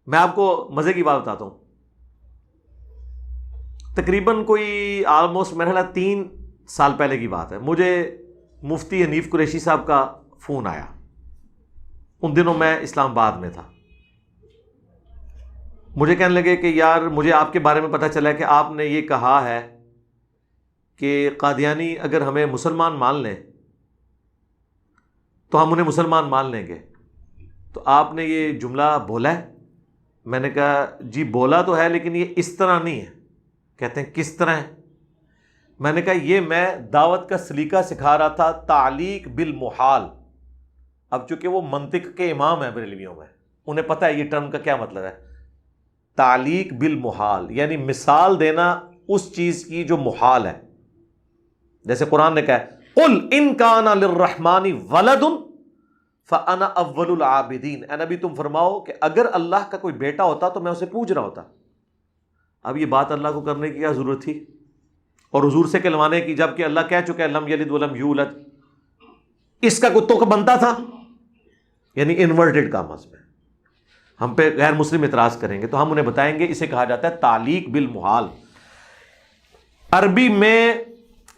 میں آپ کو مزے کی بات بتاتا ہوں. تقریباً کوئی آلموسٹ میرا خیال 3 سال پہلے کی بات ہے. مجھے مفتی حنیف قریشی صاحب کا فون آیا. ان دنوں میں اسلام آباد میں تھا. مجھے کہنے لگے کہ یار مجھے آپ کے بارے میں پتہ چلا ہے کہ آپ نے یہ کہا ہے کہ قادیانی اگر ہمیں مسلمان مان لیں تو ہم انہیں مسلمان مان لیں گے. تو آپ نے یہ جملہ بولا ہے؟ میں نے کہا جی بولا تو ہے لیکن یہ اس طرح نہیں ہے. کہتے ہیں کس طرح ہے؟ میں نے کہا یہ میں دعوت کا سلیقہ سکھا رہا تھا، تعلیق بالمحال. اب چونکہ وہ منطق کے امام ہیں بریلویوں میں، انہیں پتہ ہے یہ ٹرم کا کیا مطلب ہے. تعلیق بالمحال یعنی مثال دینا اس چیز کی جو محال ہے. جیسے قرآن نے کہا ہے قل ان کان للرحمن ولد فانا اول العابدین. اے نبی تم فرماؤ کہ اگر اللہ کا کوئی بیٹا ہوتا تو میں اسے پوج رہا ہوتا. اب یہ بات اللہ کو کرنے کی کیا ضرورت تھی اور حضور سے کہلوانے کی، جبکہ اللہ کہہ چکا ہے لم یلد ولم یولد. اس کا کوئی تک بنتا تھا؟ یعنی انورٹڈ کامز میں. ہم پہ غیر مسلم اعتراض کریں گے تو ہم انہیں بتائیں گے اسے کہا جاتا ہے تعلیق بالمحال. عربی میں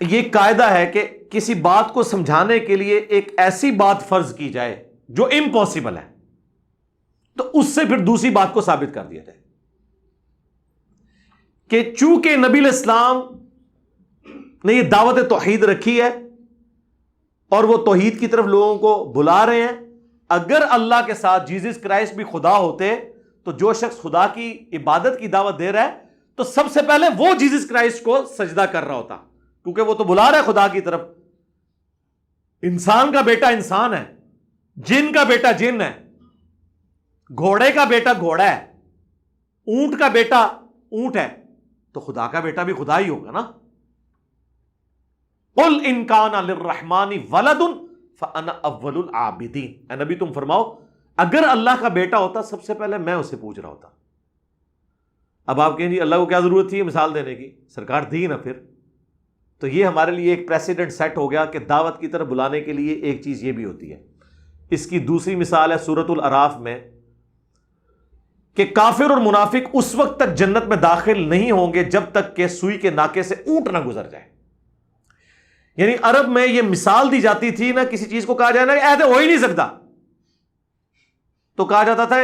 یہ قاعدہ ہے کہ کسی بات کو سمجھانے کے لیے ایک ایسی بات فرض کی جائے جو امپاسبل ہے تو اس سے پھر دوسری بات کو ثابت کر دیا جائے. کہ چونکہ نبی علیہ السلام نے یہ دعوت توحید رکھی ہے اور وہ توحید کی طرف لوگوں کو بلا رہے ہیں، اگر اللہ کے ساتھ جیزس کرائسٹ بھی خدا ہوتے تو جو شخص خدا کی عبادت کی دعوت دے رہا ہے تو سب سے پہلے وہ جیزس کرائسٹ کو سجدہ کر رہا ہوتا، کیونکہ وہ تو بلا رہا ہے خدا کی طرف. انسان کا بیٹا انسان ہے، جن کا بیٹا جن ہے، گھوڑے کا بیٹا گھوڑا ہے، اونٹ کا بیٹا اونٹ ہے، تو خدا کا بیٹا بھی خدا ہی ہوگا نا. قل ان کان للرحمن ولد فانا اول العابدین. اے نبی تم فرماؤ اگر اللہ کا بیٹا ہوتا سب سے پہلے میں اسے پوچھ رہا ہوتا. اب آپ کہیں جی اللہ کو کیا ضرورت تھی مثال دینے کی؟ سرکار دی نا. پھر تو یہ ہمارے لیے ایک پریسیڈنٹ سیٹ ہو گیا کہ دعوت کی طرف بلانے کے لیے ایک چیز یہ بھی ہوتی ہے. اس کی دوسری مثال ہے سورۃ الاعراف میں کہ کافر اور منافق اس وقت تک جنت میں داخل نہیں ہوں گے جب تک کہ سوئی کے ناکے سے اونٹ نہ گزر جائے. یعنی عرب میں یہ مثال دی جاتی تھی نا، کسی چیز کو کہا جائے نا ایسے ہو ہی نہیں سکتا تو کہا جاتا تھا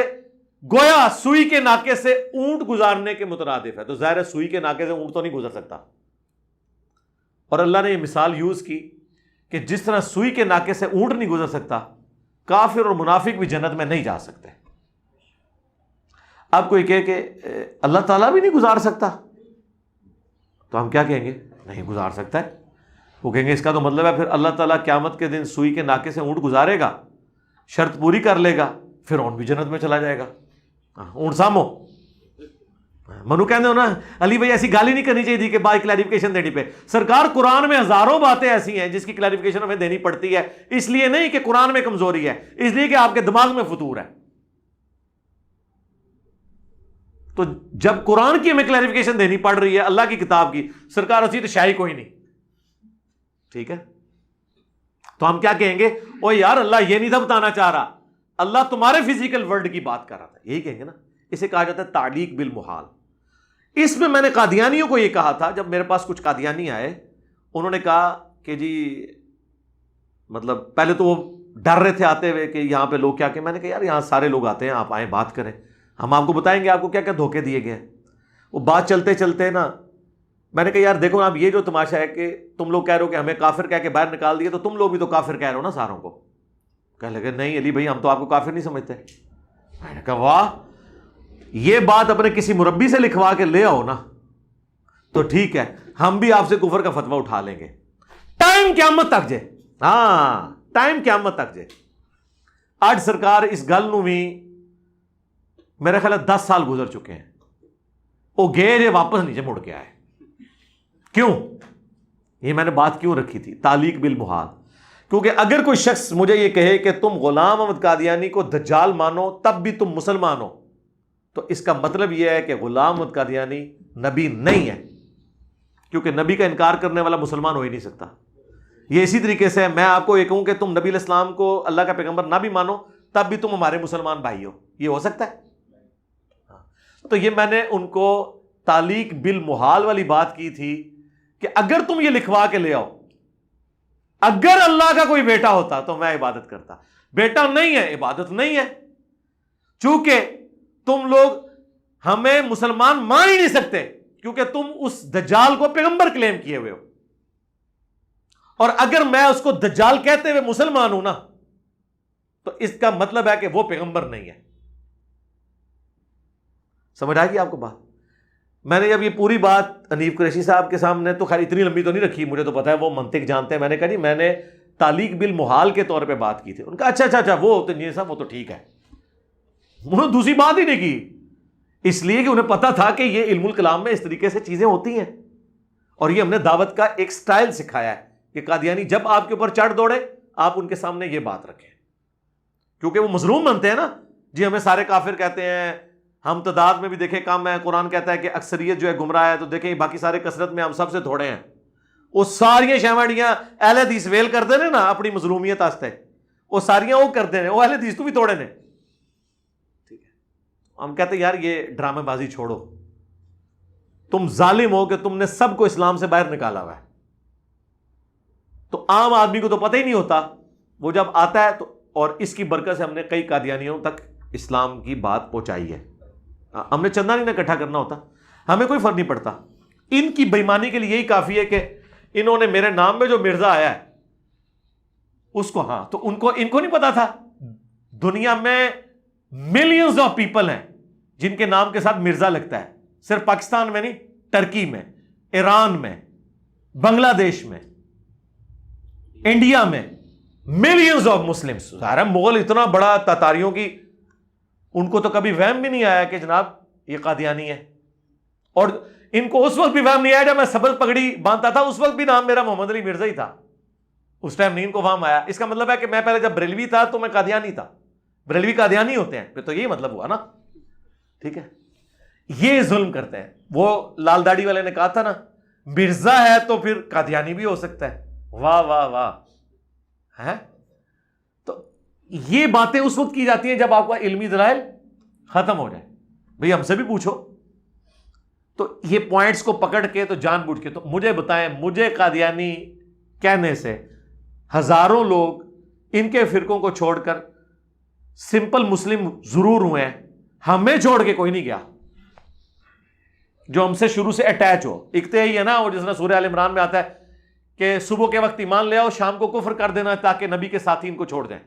گویا سوئی کے ناکے سے اونٹ گزارنے کے مترادف ہے. تو ظاہر ہے سوئی کے ناکے سے اونٹ تو نہیں گزر سکتا. اور اللہ نے یہ مثال یوز کی کہ جس طرح سوئی کے ناکے سے اونٹ نہیں گزر سکتا، کافر اور منافق بھی جنت میں نہیں جا سکتے. اب کوئی کہے کہ اللہ تعالیٰ بھی نہیں گزار سکتا، تو ہم کیا کہیں گے؟ نہیں گزار سکتا ہے. وہ کہیں گے اس کا تو مطلب ہے پھر اللہ تعالیٰ قیامت کے دن سوئی کے ناکے سے اونٹ گزارے گا، شرط پوری کر لے گا، فرعون بھی جنت میں چلا جائے گا. اونٹ سامو منو کہنے ہو نا علی بھائی ایسی گالی نہیں کرنی چاہیے تھی کہ بھائی کلیریفیکیشن دینی پہ. سرکار قرآن میں ہزاروں باتیں ایسی ہیں جس کی کلیریفیکیشن ہمیں دینی پڑتی ہے، اس لیے نہیں کہ قرآن میں کمزوری ہے، اس لیے کہ آپ کے دماغ میں فطور ہے. تو جب قرآن کی ہمیں کلیریفیکیشن دینی پڑ رہی ہے اللہ کی کتاب کی، سرکار اسی تو شاہی کوئی نہیں. ٹھیک ہے، تو ہم کیا کہیں گے؟ او یار اللہ یہ نہیں تھا بتانا چاہ رہا، اللہ تمہارے فزیکل ورلڈ کی بات کر رہا تھا. یہی کہیں گے نا. اسے کہا جاتا ہے تعلیق بالمحال. اس میں نے قادیانیوں کو یہ کہا تھا، جب میرے پاس کچھ قادیانی آئے انہوں نے کہا کہ جی مطلب پہلے تو وہ ڈر رہے تھے آتے ہوئے کہ یہاں پہ لوگ کیا کہ میں نے کہا یار یہاں سارے لوگ آتے ہیں، آپ آئیں بات کریں، ہم آپ کو بتائیں گے آپ کو کیا کیا دھوکے دیے گئے ہیں. وہ بات چلتے چلتے نا میں نے کہا یار دیکھو آپ یہ جو تماشا ہے کہ تم لوگ کہہ رہے ہو کہ ہمیں کافر کہہ کے باہر نکال دیے، تو تم لوگ بھی تو کافر کہہ رہے ہو نا ساروں کو. کہنے لگے نہیں علی بھائی ہم تو آپ کو کافر نہیں سمجھتے. میں نے کہا واہ، یہ بات اپنے کسی مربی سے لکھوا کے لے آؤ نا تو ٹھیک ہے، ہم بھی آپ سے کفر کا فتویٰ اٹھا لیں گے. ٹائم قیامت تک جے، ہاں ٹائم قیامت تک جے. آج سرکار اس گل نو بھی میرے خیال 10 سال گزر چکے ہیں، وہ گئے جے واپس نیچے مڑ کے آئے. کیوں؟ یہ میں نے بات کیوں رکھی تھی تعلیق بالمحال؟ کیونکہ اگر کوئی شخص مجھے یہ کہے کہ تم غلام احمد قادیانی کو دجال مانو تب بھی تم مسلمان ہو، تو اس کا مطلب یہ ہے کہ غلام احمد قادیانی نبی نہیں ہے، کیونکہ نبی کا انکار کرنے والا مسلمان ہو ہی نہیں سکتا. یہ اسی طریقے سے میں آپ کو یہ کہوں کہ تم نبی علیہ السلام کو اللہ کا پیغمبر نہ بھی مانو تب بھی تم ہمارے مسلمان بھائی ہو، یہ ہو سکتا ہے؟ تو یہ میں نے ان کو تعلیق بالمحال والی بات کی تھی کہ اگر تم یہ لکھوا کے لے آؤ اگر اللہ کا کوئی بیٹا ہوتا تو میں عبادت کرتا، بیٹا نہیں ہے، عبادت نہیں ہے، چونکہ تم لوگ ہمیں مسلمان مان ہی نہیں سکتے کیونکہ تم اس دجال کو پیغمبر کلیم کیے ہوئے ہو، اور اگر میں اس کو دجال کہتے ہوئے مسلمان ہوں نا تو اس کا مطلب ہے کہ وہ پیغمبر نہیں ہے۔ سمجھ آئے گی آپ کو بات؟ میں نے جب یہ پوری بات حنیف قریشی صاحب کے سامنے، تو خیر اتنی لمبی تو نہیں رکھی، مجھے تو پتا ہے وہ منطق جانتے ہیں، میں نے کہا جی میں نے تعلیق بالمحال کے طور پہ بات کی تھی۔ ان کا اچھا وہ تو انجینئر صاحب وہ تو ٹھیک ہے، انہوں نے دوسری بات ہی نہیں کی، اس لیے کہ انہیں پتا تھا کہ یہ علم الکلام میں اس طریقے سے چیزیں ہوتی ہیں، اور یہ ہم نے دعوت کا ایک سٹائل سکھایا ہے کہ قادیانی جب آپ کے اوپر چڑھ دوڑے آپ ان کے سامنے یہ بات رکھیں، کیونکہ وہ مظلوم بنتے ہیں نا، جی ہمیں سارے کافر کہتے ہیں، ہم تعداد میں بھی دیکھیں کم ہے، قرآن کہتا ہے کہ اکثریت جو ہے گمراہ ہے، تو دیکھیں باقی سارے کثرت میں ہم سب سے تھوڑے ہیں، وہ ساریاں شیوڑیاں اہل حدیث ویل کرتے ہیں نا اپنی مظلومیت واسطے، وہ ساریاں وہ کرتے ہیں، وہ اہل حدیث تو بھی توڑے نے، ٹھیک ہے، ہم کہتے ہیں یار یہ ڈرامے بازی چھوڑو، تم ظالم ہو کہ تم نے سب کو اسلام سے باہر نکالا ہوا ہے، تو عام آدمی کو تو پتہ ہی نہیں ہوتا، وہ جب آتا ہے تو، اور اس کی برکت سے ہم نے کئی قادیانیوں تک اسلام کی بات پہنچائی ہے، ہم نے چندہ نہیں نہ اکٹھا کرنا ہوتا، ہمیں کوئی فرق نہیں پڑتا، ان کی بےایمانی کے لیے یہی کافی ہے کہ انہوں نے میرے نام میں جو مرزا آیا ہے اس کو، ہاں تو ان کو نہیں پتا تھا دنیا میں ملینز آف پیپل ہیں جن کے نام کے ساتھ مرزا لگتا ہے، صرف پاکستان میں نہیں، ٹرکی میں، ایران میں، بنگلہ دیش میں، انڈیا میں، ملینز آف مسلمز۔ ظاہر مغل اتنا بڑا تاتاریوں کی، ان کو تو کبھی وہم بھی نہیں آیا کہ جناب یہ قادیانی ہے، اور ان کو اس وقت بھی وہم نہیں آیا جب میں سبز پگڑی باندھتا تھا، اس وقت بھی نام میرا محمد علی مرزا ہی تھا، اس ٹائم نہیں ان کو وہم آیا۔ اس کا مطلب ہے کہ میں پہلے جب بریلوی تھا تو میں قادیانی تھا، بریلوی قادیانی ہوتے ہیں پھر تو یہی مطلب ہوا نا، ٹھیک ہے۔ یہ ظلم کرتے ہیں، وہ لال داڑھی والے نے کہا تھا نا مرزا ہے تو پھر قادیانی بھی ہو سکتا ہے، واہ واہ واہ ہے۔ تو یہ باتیں اس وقت کی جاتی ہیں جب آپ کا علمی دلائل ختم ہو جائے، بھئی ہم سے بھی پوچھو۔ تو یہ پوائنٹس کو پکڑ کے تو جان بوجھ کے، تو مجھے بتائیں، مجھے قادیانی کہنے سے ہزاروں لوگ ان کے فرقوں کو چھوڑ کر سمپل مسلم ضرور ہوئے ہیں، ہمیں چھوڑ کے کوئی نہیں گیا جو ہم سے شروع سے اٹیچ ہو۔ ایک تو یہی ہے نا، وہ جس طرح سورہ آل عمران میں آتا ہے کہ صبح کے وقت ایمان لے آؤ، شام کو کفر کر دینا تاکہ نبی کے ساتھی ان کو چھوڑ دیں۔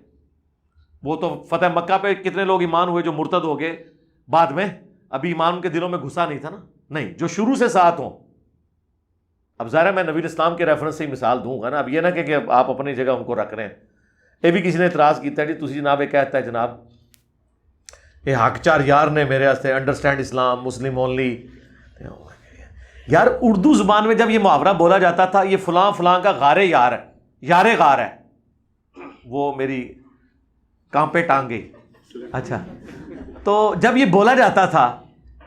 وہ تو فتح مکہ پہ کتنے لوگ ایمان ہوئے جو مرتد ہو گئے بعد میں، ابھی ایمان ان کے دلوں میں گھسا نہیں تھا نا، نہیں، جو شروع سے ساتھ ہوں۔ اب ظاہر ہے میں نبی اسلام کے ریفرنس سے ہی مثال دوں گا نا، اب یہ نہ کہ آپ اپنی جگہ ان کو رکھ رہے ہیں۔ یہ بھی کسی نے اعتراض کیتا ہے، جی تسی جناب یہ کہتا ہے جناب یہ حق چار یار نے میرے واسطے انڈرسٹینڈ اسلام مسلم اونلی۔ یار اردو زبان میں جب یہ محاورہ بولا جاتا تھا، یہ فلاں فلاں کا غار یار ہے، یار غار ہے، وہ میری کام پہ ٹانگ گئی، اچھا، تو جب یہ بولا جاتا تھا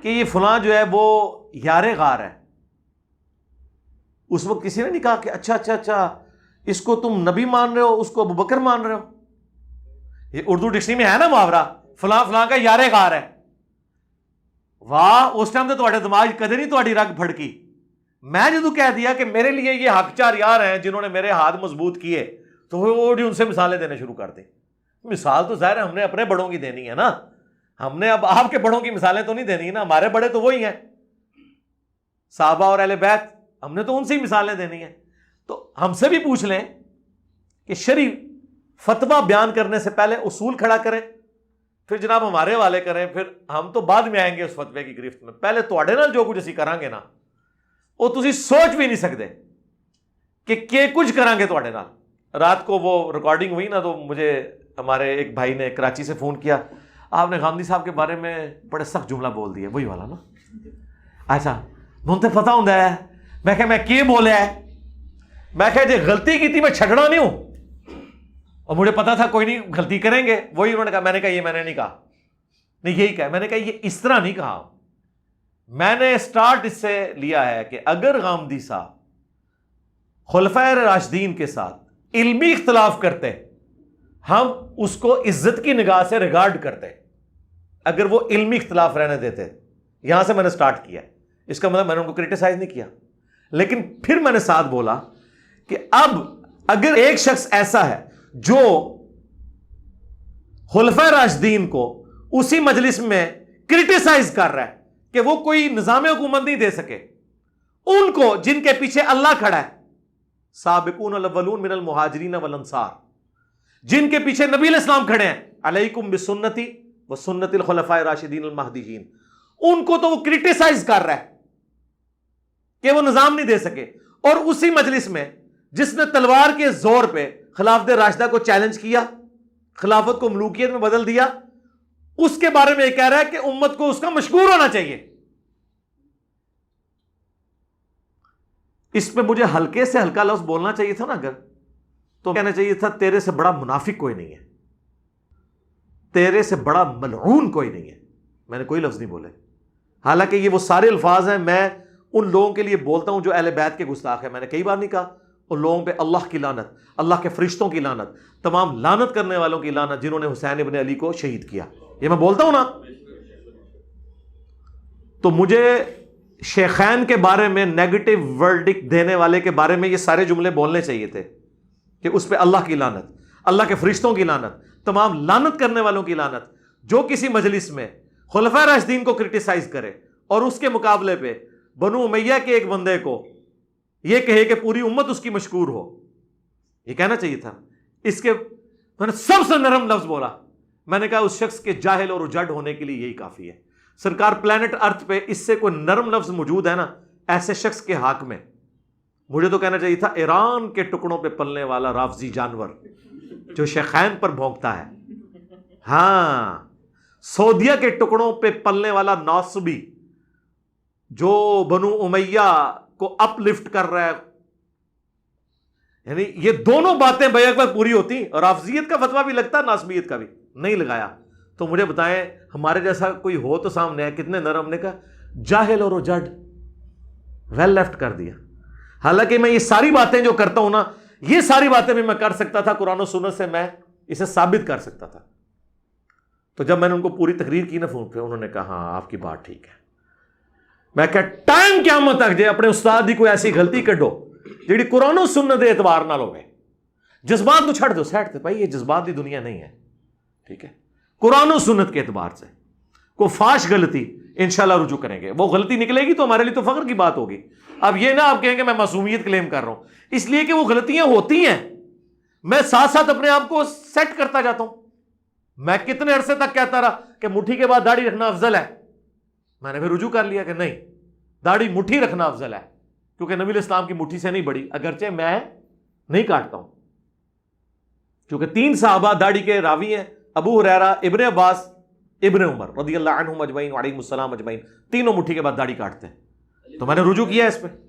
کہ یہ فلاں جو ہے وہ یار غار ہے، اس وقت کسی نے نہیں کہا کہ اچھا اس کو تم نبی مان رہے ہو، اس کو ابوبکر مان رہے ہو۔ یہ اردو ڈکشنری میں ہے نا محاورہ، فلاں فلاں کا یار غار ہے، واہ، اس ٹائم تو تہاڈے دماغ کدے نہیں تہاڈی رگ پھڑکی۔ میں جدوں کہہ دیا کہ میرے لیے یہ حق چار یار ہیں جنہوں نے میرے ہاتھ مضبوط کیے، تو وہ ان سے مثالیں دینے شروع کر دیں۔ مثال تو ظاہر ہے ہم نے اپنے بڑوں کی دینی ہے نا، ہم نے اب آپ کے بڑوں کی مثالیں تو نہیں دینی نا، ہمارے بڑے تو وہی ہیں صحابہ اور اہل بیت، ہم نے تو ان سے ہی مثالیں دینی ہیں۔ تو ہم سے بھی پوچھ لیں کہ شرعی فتویٰ بیان کرنے سے پہلے اصول کھڑا کریں، پھر جناب ہمارے والے کریں، پھر ہم تو بعد میں آئیں گے اس فتوے کی گرفت میں۔ پہلے تواڈے نال جو کچھ اسی کریں گے نا، وہ تسی سوچ بھی نہیں سکتے کہ کچھ کریں گے تواڈے نال۔ رات کو وہ ریکارڈنگ ہوئی نا، تو مجھے ہمارے ایک بھائی نے کراچی سے فون کیا، آپ نے غامدی صاحب کے بارے میں بڑے سخت جملہ بول دیا، وہی والا نا، اچھا مجھے تو پتہ ہوں ہے، میں کہ میں کی بولیا ہے، میں کہ جی غلطی کی تھی میں چھڑنا نہیں ہوں، اور مجھے پتا تھا کوئی نہیں غلطی کریں گے، وہی انہوں نے کہا، میں نے کہا یہ میں نے نہیں کہا، نہیں یہی کہا، میں نے کہا یہ اس طرح نہیں کہا، میں نے سٹارٹ اس سے لیا ہے کہ اگر غامدی صاحب خلفائے راشدین کے ساتھ علمی اختلاف کرتے ہم اس کو عزت کی نگاہ سے ریگارڈ کرتے، اگر وہ علمی اختلاف رہنے دیتے، یہاں سے میں نے سٹارٹ کیا. اس کا مطلب میں نے ان کو کرٹیسائز نہیں کیا, لیکن پھر میں نے ساتھ بولا کہ اب اگر ایک شخص ایسا ہے جو خلفائے راشدین کو اسی مجلس میں کرٹیسائز کر رہا ہے کہ وہ کوئی نظام حکومت نہیں دے سکے, ان کو جن کے پیچھے اللہ کھڑا ہے, سابقون الاولون من المہاجرین والانصار, جن کے پیچھے نبی علیہ السلام کھڑے ہیں, علیکم بسنتی وسنت الخلفاء الراشدین المہدیین, ان کو تو وہ کرٹیسائز کر رہا ہے کہ وہ نظام نہیں دے سکے. اور اسی مجلس میں جس نے تلوار کے زور پہ خلافت راشدہ کو چیلنج کیا, خلافت کو ملوکیت میں بدل دیا, اس کے بارے میں یہ کہہ رہا ہے کہ امت کو اس کا مشکور ہونا چاہیے. اس پہ مجھے ہلکے سے ہلکا لفظ بولنا چاہیے تھا نا, اگر تو کہنا چاہیے تھا تیرے سے بڑا منافق کوئی نہیں ہے, تیرے سے بڑا ملعون کوئی نہیں ہے. میں نے کوئی لفظ نہیں بولے, حالانکہ یہ وہ سارے الفاظ ہیں میں ان لوگوں کے لیے بولتا ہوں جو اہل بیت کے گستاخ ہیں. میں نے کئی بار نہیں کہا ان لوگوں پہ اللہ کی لعنت, اللہ کے فرشتوں کی لعنت, تمام لعنت کرنے والوں کی لعنت جنہوں نے حسین ابن علی کو شہید کیا, یہ میں بولتا ہوں نا. تو مجھے شیخین کے بارے میں نیگیٹو ورڈکٹ دینے والے کے بارے میں یہ سارے جملے بولنے چاہیے تھے کہ اس پہ اللہ کی لعنت, اللہ کے فرشتوں کی لعنت, تمام لعنت کرنے والوں کی لعنت. جو کسی مجلس میں خلفائے راشدین کو کرٹیسائز کرے اور اس کے مقابلے پہ بنو امیہ کے ایک بندے کو یہ کہے کہ پوری امت اس کی مشکور ہو, یہ کہنا چاہیے تھا. اس کے میں نے سب سے نرم لفظ بولا, میں نے کہا اس شخص کے جاہل اور اجڑ ہونے کے لیے یہی کافی ہے. سرکار پلانٹ ارتھ پہ اس سے کوئی نرم لفظ موجود ہے نا ایسے شخص کے حق میں؟ مجھے تو کہنا چاہیے تھا ایران کے ٹکڑوں پہ پلنے والا رافضی جانور جو شیخین پر بھونکتا ہے, ہاں سعودیہ کے ٹکڑوں پہ پلنے والا ناصبی جو بنو امیہ کو اپ لفٹ کر رہا ہے. یعنی یہ دونوں باتیں بیک وقت پوری ہوتی, اور رافضیت کا فتویٰ بھی لگتا, ناصبیت کا بھی نہیں لگایا. تو مجھے بتائیں ہمارے جیسا کوئی ہو تو سامنے ہے, کتنے نرم نے کہا جاہل اور اجڑ, ویل لیفٹ کر دیا. حالانکہ میں یہ ساری باتیں جو کرتا ہوں نا, یہ ساری باتیں بھی میں کر سکتا تھا, قرآن و سنت سے میں اسے ثابت کر سکتا تھا. تو جب میں نے ان کو پوری تقریر کی نا فون پہ, انہوں نے کہا ہاں آپ کی بات ٹھیک ہے. میں کہ ٹائم قیامت تک جے اپنے استاد دی کوئی ایسی غلطی کڈو جیڑی قرآن و سنت دے اعتبار نال ہوے, جذبات تو چھڑ دو سیٹ تے, بھائی یہ جذبات دی دنیا نہیں ہے, ٹھیک ہے. قرآن و سنت کے اعتبار سے کوئی فاش غلطی انشاءاللہ رجوع کریں گے, وہ غلطی نکلے گی تو ہمارے لیے تو فخر کی بات ہوگی. اب یہ نہ آپ کہیں گے میں معصومیت کلیم کر رہا ہوں, اس لیے کہ وہ غلطیاں ہوتی ہیں, میں ساتھ ساتھ اپنے آپ کو سیٹ کرتا جاتا ہوں. میں کتنے عرصے تک کہتا رہا کہ مٹھی کے بعد داڑھی رکھنا افضل ہے, میں نے پھر رجوع کر لیا کہ نہیں, داڑھی مٹھی رکھنا افضل ہے, کیونکہ نبی علیہ السلام کی مٹھی سے نہیں بڑی, اگرچہ میں نہیں کاٹتا ہوں. کیونکہ 3 صحابہ داڑھی کے راوی ہیں, ابو ہریرہ, ابن عباس, ابن عمر رضی اللہ عنہم اجمعین وعلیہم السلام اجمعین, تینوں مٹھی کے بعد داڑھی کاٹتے ہیں. تو میں نے رجوع کیا اس پہ.